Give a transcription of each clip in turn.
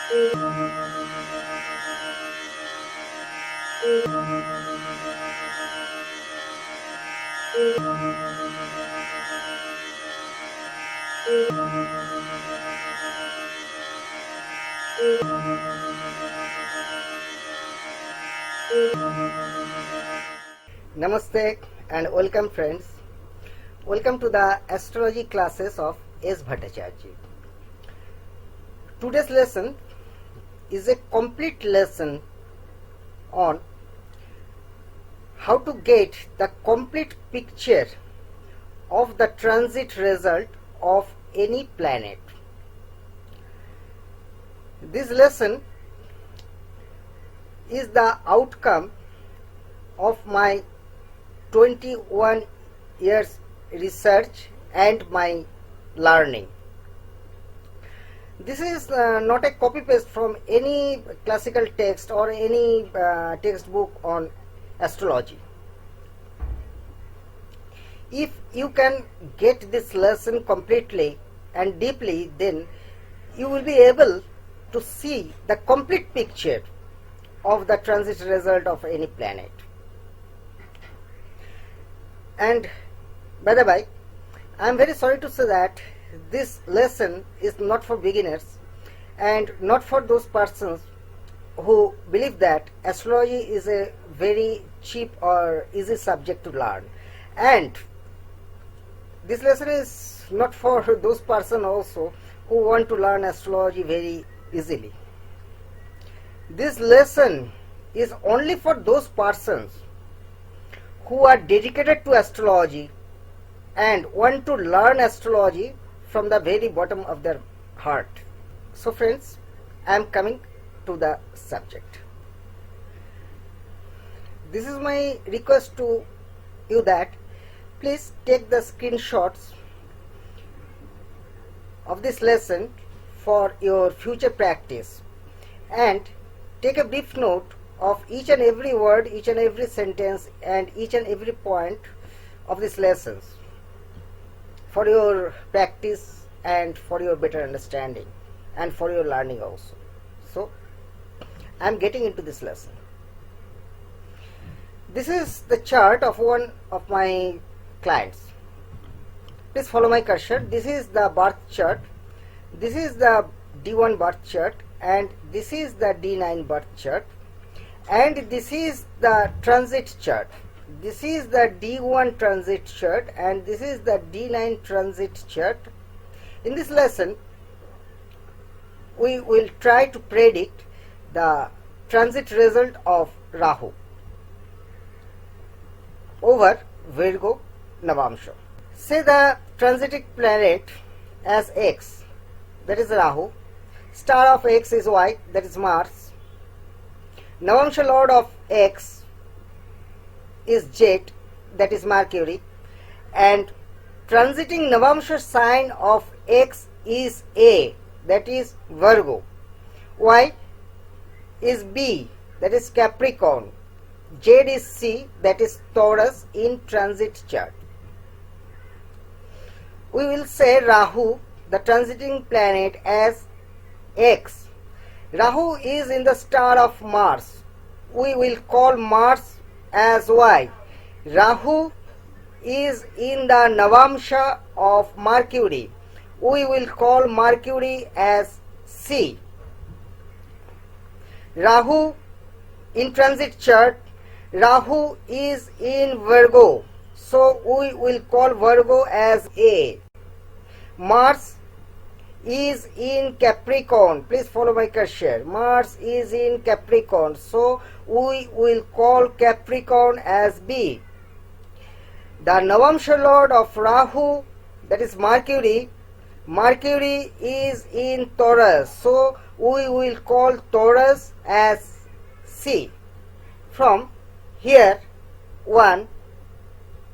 Namaste and welcome friends. Welcome to the astrology classes of S. Bhattacharya. Today's lesson is a complete lesson on how to get the complete picture of the transit result of any planet. This lesson is the outcome of my 21 years research and my learning. This is not a copy paste from any classical text or any textbook on astrology. If you can get this lesson completely and deeply, then you will be able to see the complete picture of the transit result of any planet. And by the way, I am very sorry to say that this lesson is not for beginners and not for those persons who believe that astrology is a very cheap or easy subject to learn. And this lesson is not for those persons also who want to learn astrology very easily. This lesson is only for those persons who are dedicated to astrology and want to learn astrology from the very bottom of their heart. So friends, I am coming to the subject. This is my request to you that please take the screenshots of this lesson for your future practice and take a brief note of each and every word, each and every sentence and each and every point of these lessons for your practice and for your better understanding and for your learning also. So, I am getting into this lesson. This is the chart of one of my clients. Please follow my cursor. This is the birth chart. This is the D1 birth chart and this is the D9 birth chart. And this is the transit chart. This is the D1 transit chart and this is the D9 transit chart. In this lesson, we will try to predict the transit result of Rahu over Virgo Navamsha. Say the transiting planet as X, that is Rahu. Star of X is Y, that is Mars. Navamsha Lord of X is Jet, that is Mercury, and transiting Navamsha sign of X is A, that is Virgo. Y is B, that is Capricorn. Z is C, that is Taurus in transit chart. We will say Rahu, the transiting planet, as X. Rahu is in the star of Mars. We will call Mars as Y. Rahu is in the Navamsha of Mercury. We will call Mercury as C. Rahu in transit chart, Rahu is in Virgo. So we will call Virgo as A. Mars is in Capricorn. Please follow my cursor. Mars is in Capricorn. So we will call Capricorn as B. The Navamsha Lord of Rahu, that is Mercury. Mercury is in Taurus. So we will call Taurus as C. From here 1,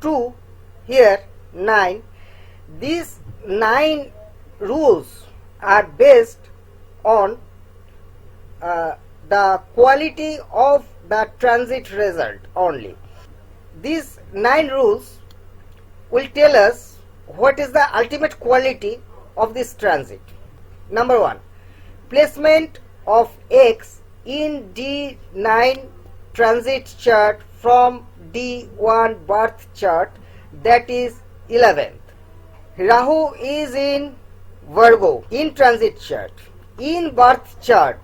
2, here 9. These 9 rules are based on the quality of the transit result only. These 9 rules will tell us what is the ultimate quality of this transit. Number 1, placement of X in D9 transit chart from D1 birth chart, that is 11th. Rahu is in Virgo in transit chart. In birth chart,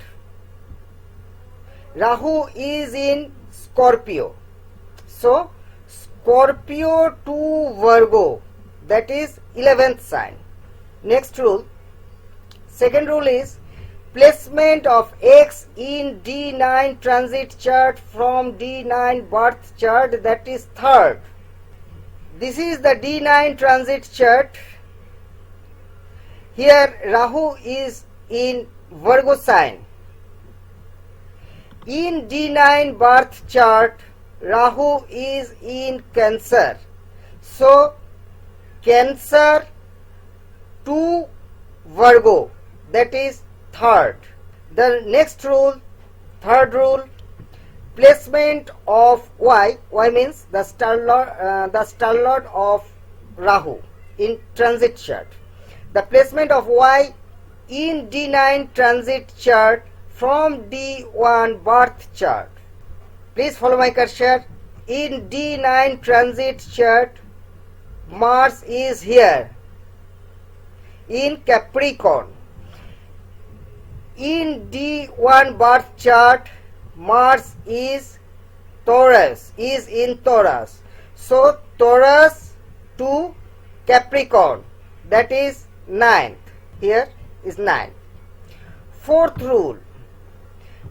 Rahu is in Scorpio. So, Scorpio to Virgo, that is 11th sign. Next rule, second rule is placement of X in D9 transit chart from D9 birth chart, that is 3rd. This is the D9 transit chart. Here Rahu is in Virgo sign. In D9 birth chart, Rahu is in Cancer. So, Cancer to Virgo, that is 3rd. The next rule, third rule, placement of Y means the star lord of Rahu in transit chart. The placement of Y in D9 transit chart from D1 birth chart. Please follow my cursor. In D9 transit chart, Mars is here in Capricorn. In D1 birth chart, Mars is in Taurus. So, Taurus to Capricorn, that is 9th. Here is 9. Fourth rule,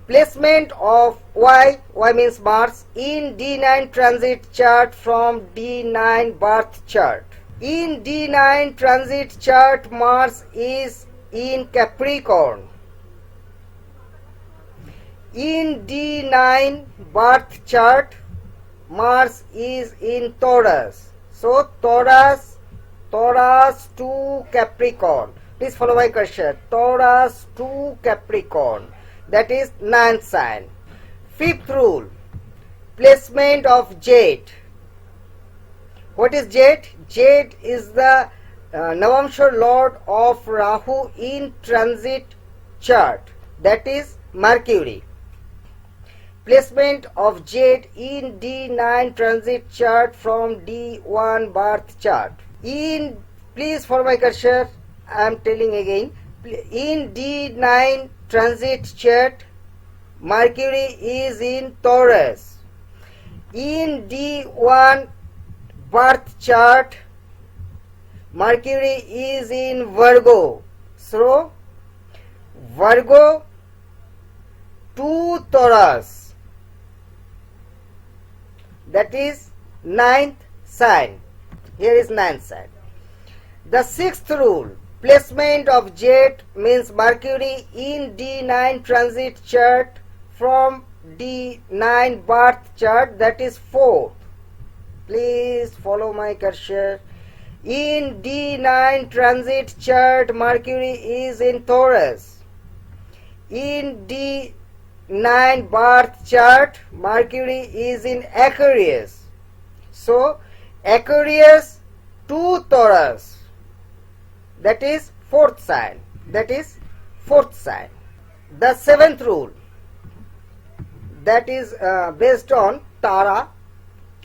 placement of Y means Mars, in D9 transit chart from D9 birth chart. In D9 transit chart, Mars is in Capricorn. In D9 birth chart, Mars is in Taurus. So, Taurus to Capricorn. Please follow my cursor. Taurus to Capricorn, that is 9th sign. Fifth rule, placement of Jade. What is Jade? Jade is the Navamsha lord of Rahu in transit chart, that is Mercury. Placement of Jade in D9 transit chart from D1 birth chart. Please follow my cursor, I am telling again. In D9 transit chart, Mercury is in Taurus. In D1 birth chart, Mercury is in Virgo. So, Virgo to Taurus, that is 9th sign. Here is 9th sign. The sixth rule, placement of Jade means Mercury in D9 transit chart from D9 birth chart, that is 4th. Please follow my cursor. In D9 transit chart, Mercury is in Taurus. In D9 birth chart, Mercury is in Aquarius. So, Aquarius to Taurus, that is 4th sign. The seventh rule, that is based on Tara,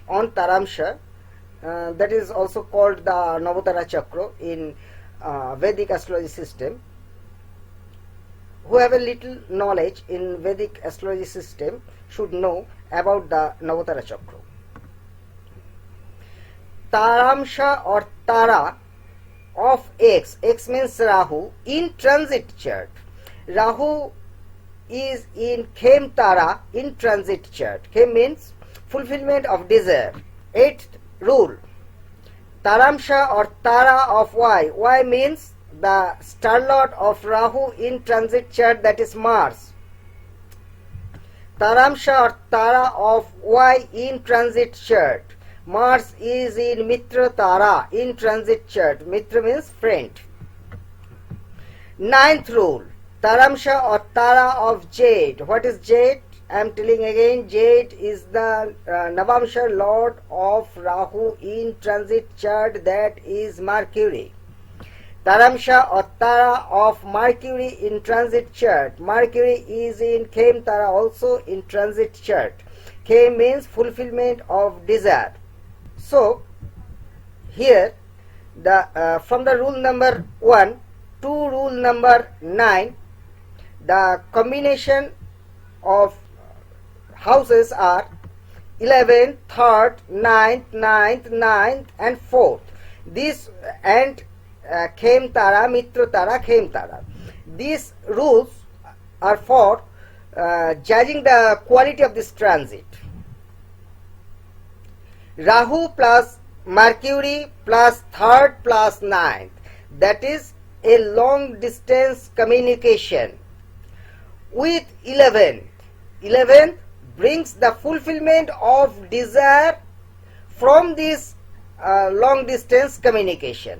on Taramsha, that is also called the Navatara Chakra in Vedic astrology system. Who have a little knowledge in Vedic astrology system should know about the Navatara Chakra. Taramsha or Tara of X means Rahu, in transit chart. Rahu is in Khem Tara in transit chart. Khem means fulfillment of desire. Eighth rule, Taramsha or Tara of Y means the star lord of Rahu in transit chart, that is Mars. Taramsha or Tara of Y in transit chart, Mars is in Mitra Tara in transit chart. Mitra means friend. Ninth rule, Taramsha or Tara of Jade. What is Jade? I am telling again, Jade is the Navamsha lord of Rahu in transit chart, that is Mercury. Taramsha or Tara of Mercury in transit chart. Mercury is in Khem Tara also in transit chart. Khem means fulfillment of desire. So here the from the rule number 1 to rule number 9, the combination of houses are 11th, 3rd, 9th, 9th, 9th and 4th. This and Khem Tara, Mitra Tara, Khem Tara. These rules are for judging the quality of this transit. Rahu plus Mercury plus 3rd plus 9th, that is a long distance communication. With 11th, 11th brings the fulfillment of desire from this long distance communication.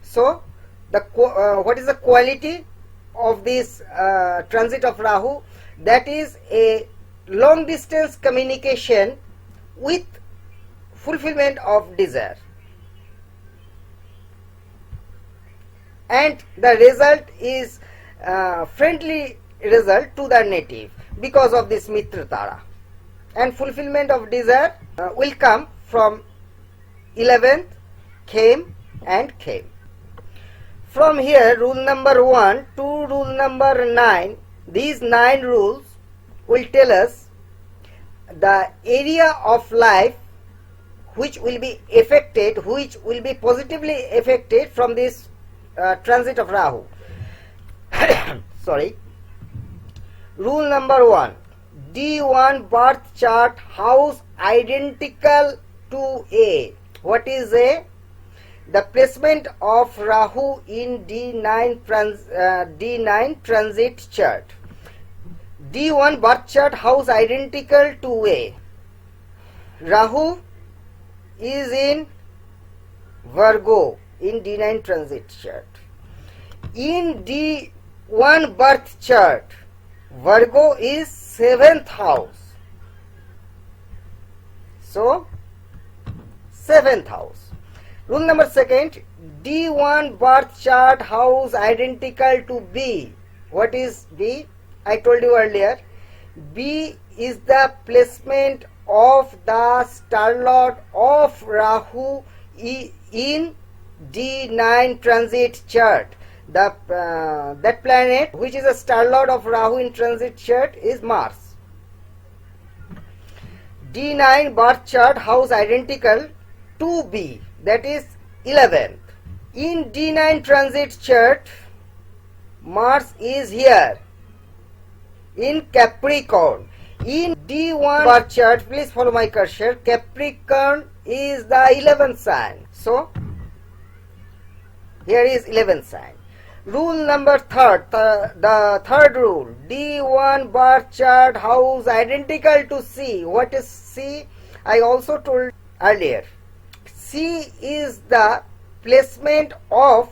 So the what is the quality of this transit of Rahu? That is a long distance communication with fulfillment of desire, and the result is friendly result to the native because of this Mitra Tara, and fulfillment of desire will come from 11th, Khem and Khem. From here, rule number 1 to rule number 9, these 9 rules will tell us the area of life which will be affected, which will be positively affected from this transit of Rahu. Sorry. Rule number 1, D1 birth chart house identical to A. What is A? The placement of Rahu in D9 transit chart. D1 birth chart house identical to A. Rahu is in Virgo in D9 transit chart. In D1 birth chart, Virgo is 7th house. So 7th house. Rule number 2, D1 birth chart house identical to B. What is B? I told you earlier. B is the placement of the star lord of Rahu in D9 transit chart. That planet which is a star lord of Rahu in transit chart is Mars. D9 birth chart house identical to B, that is 11th. In D9 transit chart, Mars is here in Capricorn. In D1 birth chart, please follow my cursor, Capricorn is the 11th sign. So here is 11th sign. Rule number 3, the third rule, D1 birth chart house identical to C. What is C? I also told earlier. C is the placement of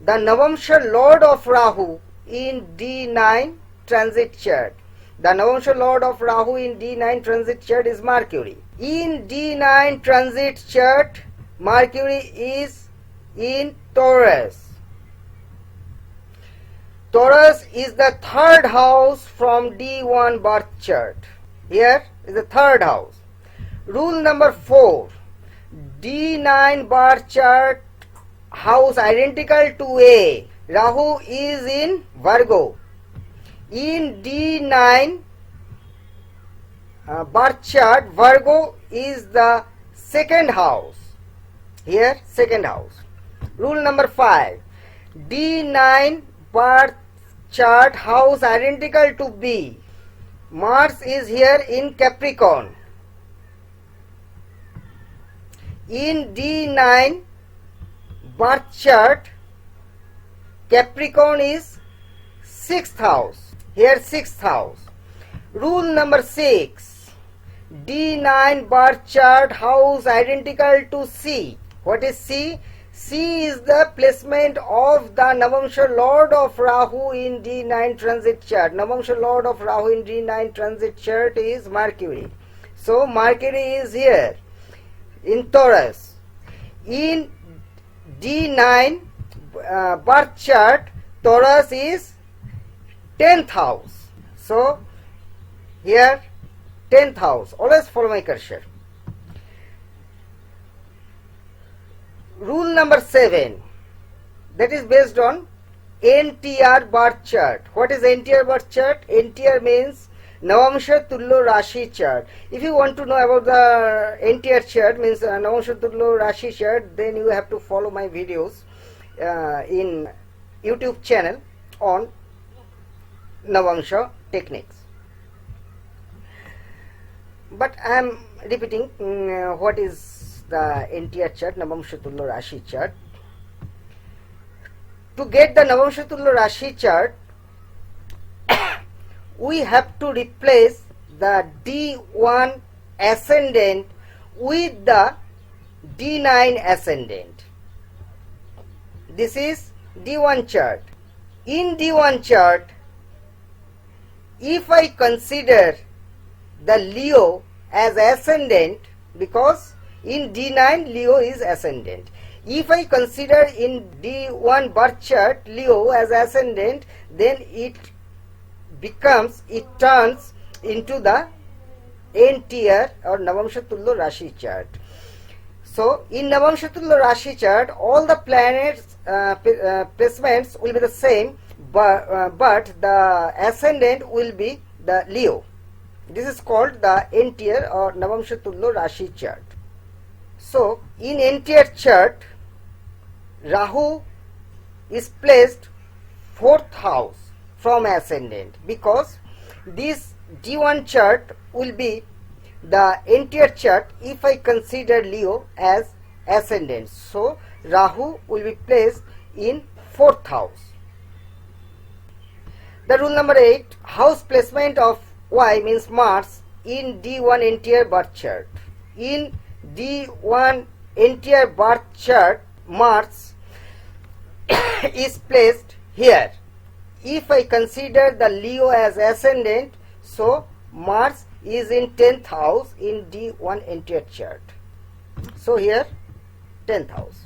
the Navamsha Lord of Rahu in D9 transit chart. The Navamsha Lord of Rahu in D9 transit chart is Mercury. In D9 transit chart, Mercury is in Taurus. Taurus is the 3rd house from D1 birth chart. Here is the 3rd house. Rule number 4. D9 birth chart house identical to A. Rahu is in Virgo. In D9 birth chart, Virgo is the 2nd house. Here, 2nd house. Rule number 5. D9 birth chart house identical to B. Mars is here in Capricorn. In D9 birth chart, Capricorn is 6th house. Here 6th house. Rule number 6. D9 birth chart house identical to C. What is C? C is the placement of the Navamsha Lord of Rahu in D9 transit chart. Navamsha Lord of Rahu in D9 transit chart is Mercury. So Mercury is here in Taurus. In D9 birth chart, Taurus is 10th house. So here 10th house. Always follow my cursor. Rule number 7, that is based on NTR birth chart. What is NTR birth chart? NTR means Navamsha Tullo Rashi chart. If you want to know about the NTR chart, means Navamsha Tullo Rashi chart, then you have to follow my videos in YouTube channel on Navamsha techniques. But I am repeating what is the NTR chart, Navamsha Tullo Rashi chart. To get the Navamsha Tullo Rashi chart, we have to replace the D1 ascendant with the D9 ascendant. This is D1 chart. In D1 chart, if I consider the Leo as ascendant, because in D9 Leo is ascendant. If I consider in D1 birth chart Leo as ascendant, then it turns into the NTR or Navamsha Tullo Rashi chart. So in Navamsha Tullo Rashi chart, all the planets placements will be the same, but the ascendant will be the Leo. This is called the NTR or Navamsha Tullo Rashi chart. So in NTR chart, Rahu is placed 4th house from ascendant, because this D1 chart will be the NTR chart if I consider Leo as ascendant. So Rahu will be placed in 4th house. The rule number 8, house placement of Y means Mars in D1 NTR birth chart. In D1 NTR birth chart, Mars is placed here. If I consider the Leo as ascendant, so Mars is in 10th house in D1 NTR chart. So here 10th house.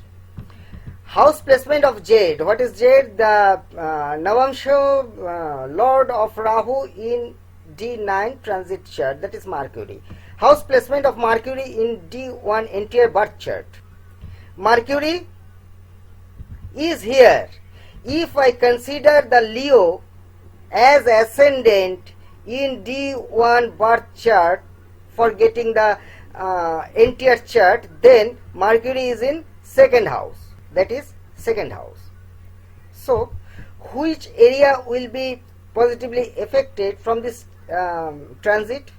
House placement of Jade. What is Jade? The Navamsha Lord of Rahu in D9 transit chart, that is Mercury. House placement of Mercury in D1 NTR birth chart. Mercury is here. If I consider the Leo as ascendant in D1 birth chart, forgetting the NTR chart, then Mercury is in 2nd house, that is 2nd house. So which area will be positively affected from this transit?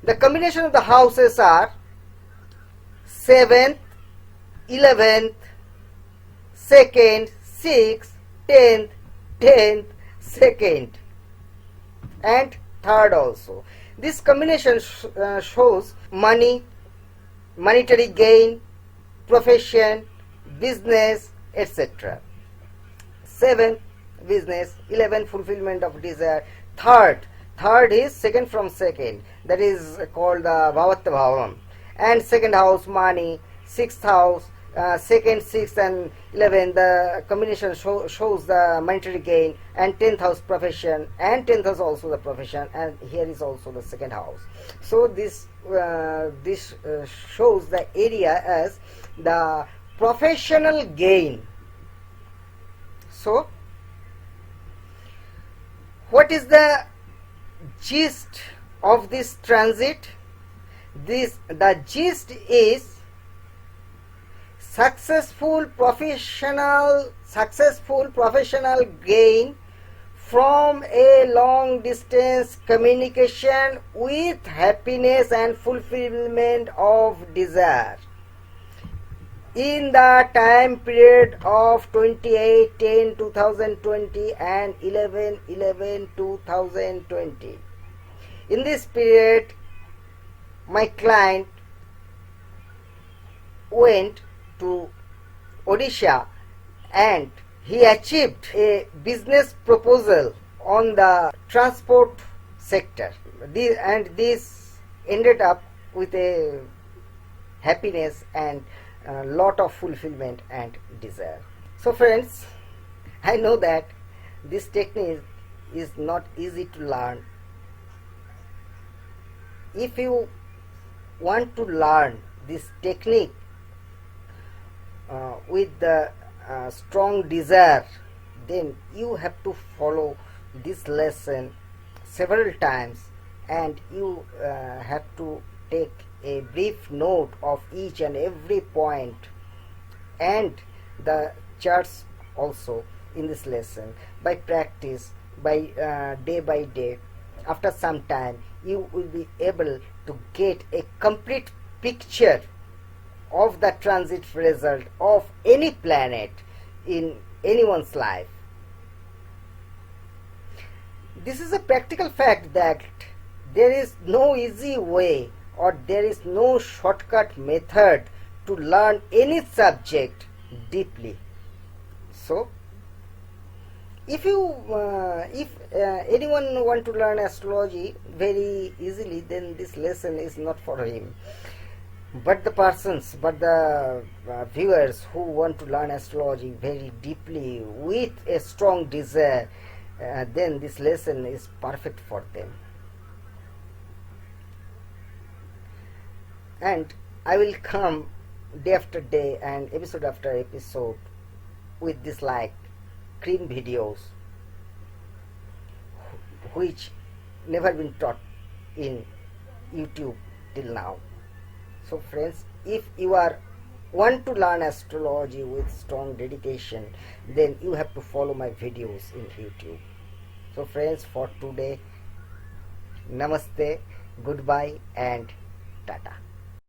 The combination of the houses are 7th, 11th, 2nd, 6th, 10th, 10th, 2nd and 3rd also. This combination shows money, monetary gain, profession, business, etc. 7, business. 11, fulfillment of desire. Third is second from second, that is called the Bhavatta Bhavam. And 2nd house, money. 6th house, 2nd, 6th and 11, the combination shows the monetary gain. And 10th house, profession. And 10th house also the profession. And here is also the 2nd house. So this shows the area as the professional gain. So what is the gist of this transit? The gist is successful professional gain from a long distance communication with happiness and fulfillment of desire in the time period of 28/10/2020 and 11/11/2020. In this period, my client went to Odisha and he achieved a business proposal on the transport sector, and this ended up with a happiness and a lot of fulfillment and desire. So friends, I know that this technique is not easy to learn. If you want to learn this technique with the strong desire, then you have to follow this lesson several times, and you have to take a brief note of each and every point and the charts also in this lesson. By practice, by day, after some time you will be able to get a complete picture of the transit result of any planet in anyone's life. This is a practical fact that there is no easy way or there is no shortcut method to learn any subject deeply. So if anyone want to learn astrology very easily, then this lesson is not for him. But the viewers who want to learn astrology very deeply with a strong desire, then this lesson is perfect for them. And I will come day after day and episode after episode with this like cream videos which never been taught in YouTube till now. So friends, if you want to learn astrology with strong dedication, then you have to follow my videos in YouTube. So friends, for today, namaste, goodbye and tata.